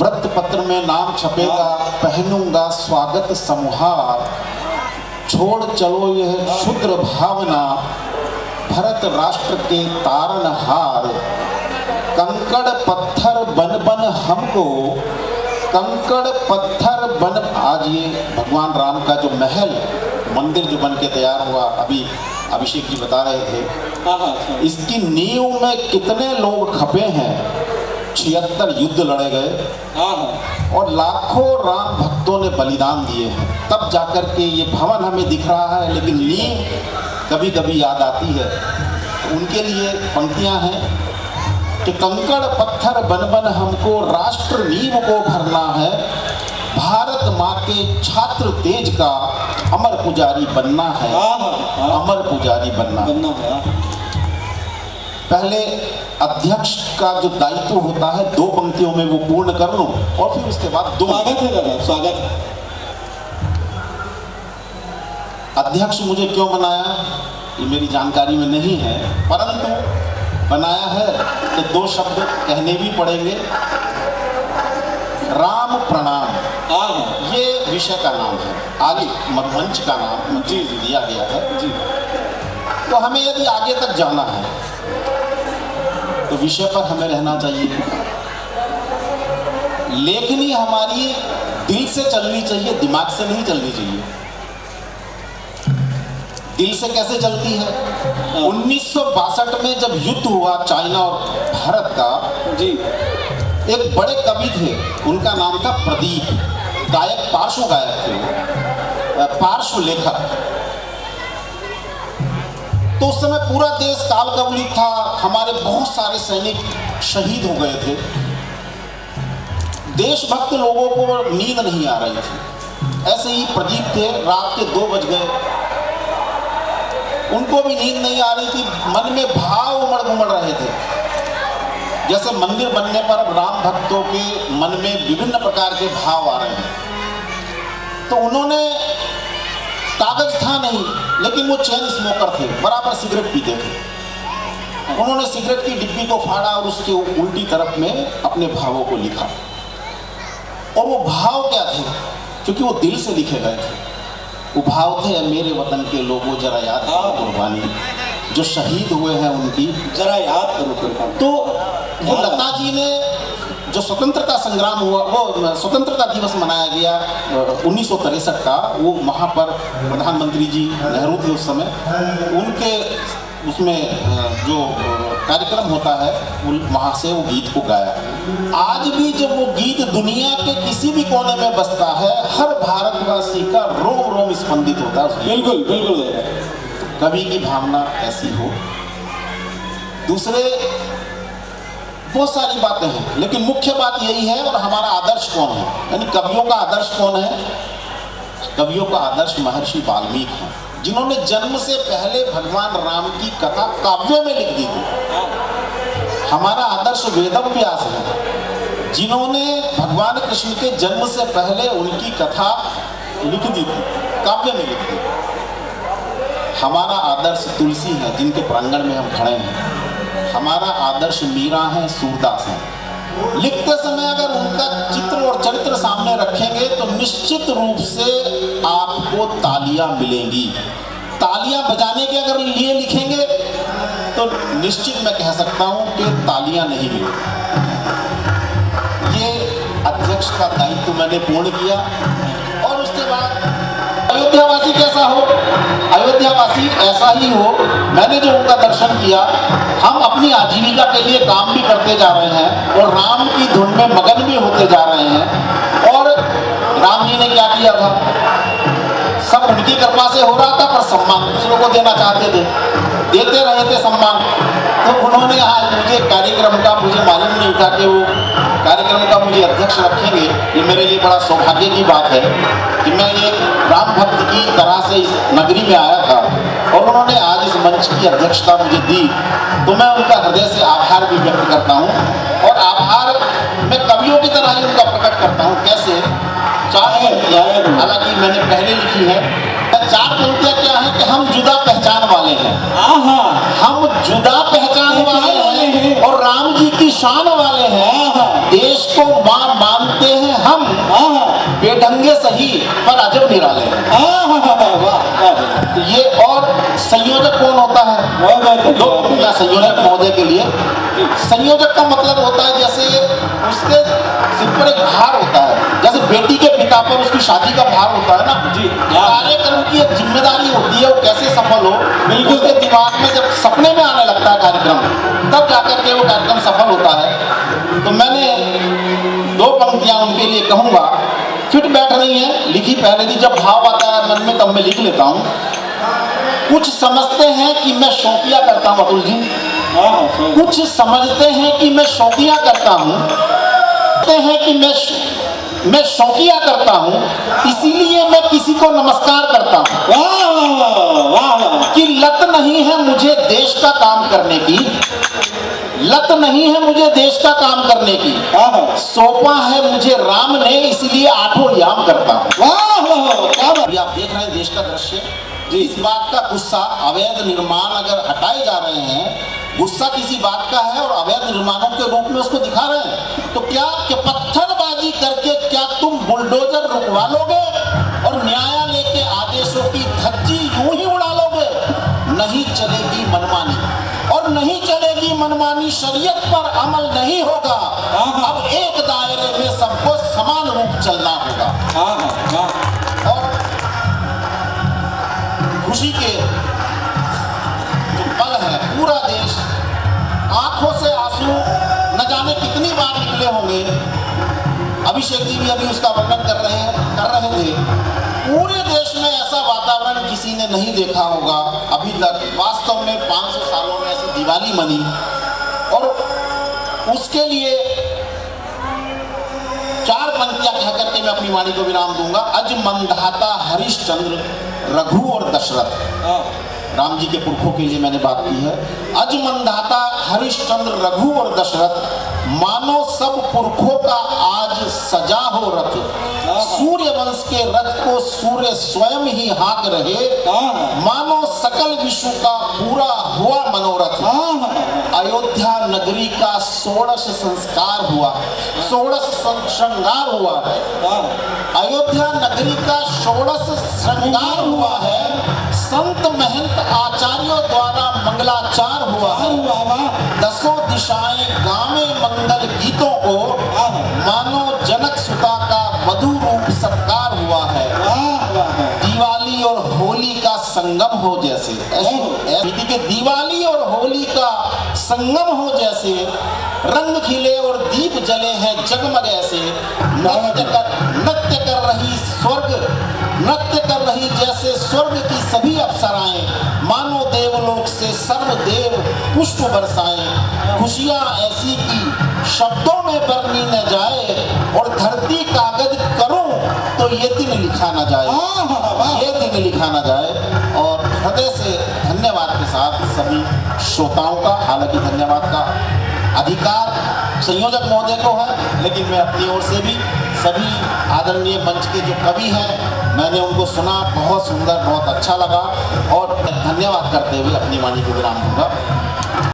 वृत्तपत्र में नाम छपेगा, पहनूंगा स्वागत समूहार, छोड़ चलो यह शुद्र भावना, भरत राष्ट्र के तारनहार, कंकड़ पत्थर बन बन हमको, कंकड़ पत्थर बन। आज ये भगवान राम का जो महल मंदिर जो बन के तैयार हुआ, अभी अभिषेक जी बता रहे थे, इसकी नींव में कितने लोग खपे हैं, 76 युद्ध लड़े गए और लाखों राम भक्तों ने बलिदान दिए हैं, तब जाकर के ये भवन हमें दिख रहा है, लेकिन नींव कभी कभी याद आती है। उनके लिए पंक्तियां हैं कि कंकड़ पत्थर बन बन हमको राष्ट्र नींव को भरना है, भारत माँ के छात्र तेज का अमर पुजारी बनना है, अमर पुजारी बनना है। पहले अध्यक्ष का जो दायित्व होता है 2 पंक्तियों में वो पूर्ण कर लूं और फिर उसके बाद 2। स्वागत है दादा, स्वागत है। अध्यक्ष मुझे क्यों बनाया ये मेरी जानकारी में नहीं है, परंतु बनाया है कि 2 शब्द कहने भी पड़ेंगे। राम प्रणाम, ये विषय का नाम है, आगे मंच का नाम जी दिया गया है जी। तो हमें यदि आगे तक जाना है तो विषय पर हमें रहना चाहिए। लेखनी हमारी दिल से चलनी चाहिए, दिमाग से नहीं चलनी चाहिए। दिल से कैसे चलती है? 1962 में जब युद्ध हुआ चाइना और भारत का जी, एक बड़े कवि थे, उनका नाम था प्रदीप, गायक, पार्श्व गायक थे, पार्श्व लेखक। तो उस समय पूरा देश काल कवलित था, हमारे बहुत सारे सैनिक शहीद हो गए थे, देशभक्त लोगों को नींद नहीं आ रही थी। ऐसे ही प्रदीप थे, रात के 2 बज गए, उनको भी नींद नहीं आ रही थी, मन में भाव उमड़ घुमड़ रहे थे। जैसे मंदिर बनने पर अब राम भक्तों के मन में विभिन्न प्रकार के भाव आ रहे हैं। तो उन्होंने, कागज था नहीं, लेकिन वो चेन स्मोकर थे, बराबर सिगरेट पीते थे। उन्होंने सिगरेट की डिब्बी को फाड़ा और उसके उल्टी तरफ में अपने भावों को लिखा। और वो भाव क्या थे? क्योंकि वो दिल से लिखे गए थे। वो भाव थे, मेरे वतन के लोगों जरा याद करो कुर्बानी, जो शहीद हुए हैं उनकी जरा याद करो कुर्बानी। तो वो लता जी ने जो स्वतंत्रता संग्राम हुआ, वो स्वतंत्रता दिवस मनाया गया 1963 का, वो वहाँ पर प्रधानमंत्री जी नेहरू थे उस समय, उनके उसमें जो कार्यक्रम होता है वहाँ से वो गीत को गाया। आज भी जब वो गीत दुनिया के किसी भी कोने में बजता है, हर भारतवासी का रोम रोम स्पंदित होता है। बिल्कुल बिल्कुल। कवि की भावना ऐसी हो। दूसरे बहुत सारी बातें हैं, लेकिन मुख्य बात यही है, और हमारा आदर्श कौन है, यानी कवियों का आदर्श कौन है? कवियों का आदर्श महर्षि वाल्मीकि हैं, जिन्होंने जन्म से पहले भगवान राम की कथा काव्य में लिख दी थी। हमारा आदर्श वेदव्यास है, जिन्होंने भगवान कृष्ण के जन्म से पहले उनकी कथा लिख दी थी, काव्य में लिख दी। हमारा आदर्श तुलसी है, जिनके प्रांगण में हम खड़े हैं। हमारा आदर्श मीरा है, सूरदास है। लिखते समय अगर उनका चित्र और चरित्र सामने रखेंगे तो निश्चित रूप से आपको तालियां मिलेंगी। तालियां बजाने के अगर लिए लिखेंगे तो निश्चित मैं कह सकता हूं कि तालियां नहीं मिलेंगी। ये अध्यक्ष का दायित्व मैंने पूर्ण किया। और उसके बाद अयोध्यावासी कैसा हो? अयोध्यावासी ऐसा ही हो। मैंने जो उनका दर्शन किया, हम अपनी आजीविका के लिए काम भी करते जा रहे हैं और राम की धुन में मगन भी होते जा रहे हैं। और राम जी ने क्या किया था? सब उनकी कृपा से हो रहा था, पर सम्मान दूसरों को देना चाहते थे, देते रहे थे सम्मान। तो उन्होंने आज मुझे कार्यक्रम का, मुझे मालूम नहीं था कि वो कार्यक्रम का मुझे अध्यक्ष रखेंगे। ये मेरे लिए बड़ा सौभाग्य की बात है कि मैं एक राम भक्त की तरह से इस नगरी में आया था और उन्होंने आज इस मंच की अध्यक्षता मुझे दी। तो मैं उनका हृदय से आभार भी व्यक्त करता हूँ। और आभार मैं कवियों की तरह ही उनका प्रकट करता हूँ। कैसे? 4 पंक्तियाँ, हालांकि मैंने पहले लिखी है। 4 पंक्तियाँ क्या है कि हम जुदा पहचान वाले हैं। हम जुदा पहचान वाले हैं और राम जी की शान वाले हैं। देश को मां मानते हैं हम, बेढंगे सही पर अजब निराले हैं। तो ये और संयोजक कौन होता है? लोग या संयोजक महोदय के लिए संयोजक का मतलब होता है जैसे उसके सिर पर एक भार होता है, जैसे बेटी के पिता पर उसकी शादी का भार होता है ना जी। कार्यक्रम की एक जिम्मेदारी होती है, वो कैसे सफल हो, बिल्कुल उसके दिमाग में जब सपने में आने लगता है कार्यक्रम, तब जाकर के वो कार्यक्रम सफल होता है। तो मैंने 2 पंक्तियां उनके लिए कहूंगा, फिट बैठ रही हैं, लिखी पहले थी, जब भाव आता है मन में तब मैं लिख लेता हूँ। कुछ समझते हैं कि मैं शौकिया करता हूँ अतुल जी, कुछ समझते हैं कि मैं शौकिया करता हूँ, कहते हैं कि मैं शौकिया करता हूँ, इसीलिए मैं किसी को नमस्कार करता हूँ। कि लत नहीं है मुझे देश का काम करने की, लत नहीं है मुझे देश का काम करने की, सौंपा है मुझे राम ने, इसलिए 8 याम करता हूँ। आप देख रहे हैं देश का दृश्य, इस बात का गुस्सा, अवैध निर्माण अगर हटाए जा रहे हैं, गुस्सा किसी बात का है और अवैध निर्माणों के रूप में उसको दिखा रहे हैं, तो क्या कि पत्थरबाजी करके क्या तुम बुलडोजर रुकवा लोगे और न्यायालय के आदेशों की धज्जी यूं ही उड़ा लोगे? नहीं चलेगी मनमानी, और नहीं चलेगी मनमानी, शरीयत पर अमल नहीं होगा। अब एक दायरे में सबको समान रूप चलना होगा। और खुशी के जो पल है, पूरा देश आंखों से आंसू न जाने कितनी बार निकले होंगे। अभिषेक जी भी अभी उसका वर्णन कर रहे थे। पूरे देश में ऐसा वातावरण किसी ने नहीं देखा होगा अभी तक। वास्तव में 500 सालों में ऐसी दिवाली मनी, और उसके लिए 4 पंक्तियां कह करके मैं अपनी वाणी को विराम दूंगा। अज मंधाता हरिश्चंद्र रघु और दशरथ, राम जी के पुरखों के लिए मैंने बात की है। अज मंधाता हरिश्चंद्र रघु और दशरथ, मानो सब पुरखों का आज सजा हो रथ। सूर्य वंश के रथ को सूर्य स्वयं ही हाँक रहे, मानो सकल विश्व का पूरा हुआ मनोरथ। अयोध्या नगरी का 16 संस्कार हुआ, 16 श्रृंगार हुआ है। अयोध्या नगरी का 16 श्रृंगार हुआ है। संत महंत आचार्यों द्वारा मंगलाचार हुआ है। 10 दिशाएं गावे मंगल गीतों को, मानो जनक सुता का वधु रूप सत्कार हुआ है। दिवाली और होली का संगम हो जैसे, ऐसी के दिवाली और होली का संगम हो जैसे, रंग खिले और दीप जले हैं जगमग ऐसे। नृत्य कर रही नृत्य कर रही जैसे स्वर्ग की सभी अप्सराएं, मानो देवलोक से सर्वदेव पुष्प बरसाएं। खुशियां ऐसी की शब्दों में बरनी न जाए, और धरती कागज करूं तो ये दिन लिखा न जाए, ये दिन लिखा न जाए। और हृदय से धन्यवाद के साथ सभी श्रोताओं का, हालांकि धन्यवाद का अधिकार संयोजक महोदय को है, लेकिन मैं अपनी ओर से भी सभी आदरणीय मंच के जो कवि हैं, मैंने उनको सुना, बहुत सुंदर, बहुत अच्छा लगा, और धन्यवाद करते हुए अपनी वाणी को विराम दूंगा।